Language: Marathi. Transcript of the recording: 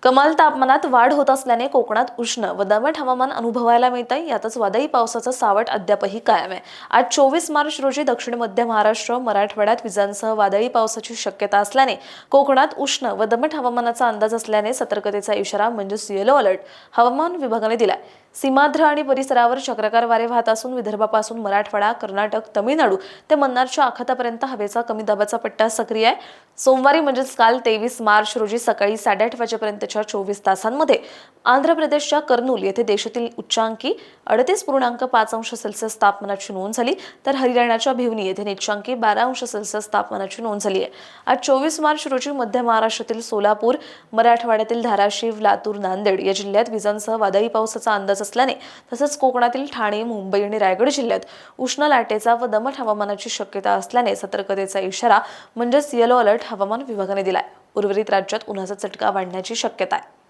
कमाल तापमानात वाढ होत असल्याने कोकणात उष्ण व दमट हवामान अनुभवायला मिळतंय। यातच वादळी पावसाचं सावट अद्यापही कायम आहे। आज 24 मार्च रोजी दक्षिण मध्य महाराष्ट्र, मराठवाड्यात विजांसह वादळी पावसाची शक्यता असल्याने कोकणात उष्ण व दमट हवामानाचा अंदाज असल्याने सतर्कतेचा इशारा म्हणजेच येलो अलर्ट हवामान विभागाने दिलाय। सीमांध्र आणि परिसरावर चक्राकार वारे वाहत असून विदर्भापासून मराठवाडा, कर्नाटक, तमिळनाडू ते मन्नारच्या आखातापर्यंत हवेचा कमी दाबाचा पट्टा सक्रिय आहे। सोमवारी म्हणजेच काल 23 मार्च रोजी सकाळी 8:30 वाजेपर्यंतच्या 24 तासांमध्ये आंध्र प्रदेशच्या कर्नूल येथे देशातील उच्चांकी 38.5 अंश सेल्सिअस तापमानाची नोंद झाली, तर हरियाणाच्या भिवनी येथे निचांकी 12 अंश सेल्सिअस तापमानाची नोंद झाली आहे। आज 24 मार्च रोजी मध्य महाराष्ट्रातील सोलापूर, मराठवाड्यातील धाराशिव, लातूर, नांदेड या जिल्ह्यात विजांसह वादळी पावसाचा अंदाज असल्याने तसंच कोकणातील ठाणे, मुंबई आणि रायगड जिल्ह्यात उष्ण लाटेचा व दमट हवामानाची शक्यता असल्याने सतर्कतेचा इशारा म्हणजेच येलो अलर्ट हवामान विभागाने दिलाय। उर्वरित राज्यात उन्हाचा चटका वाढण्याची शक्यता आहे।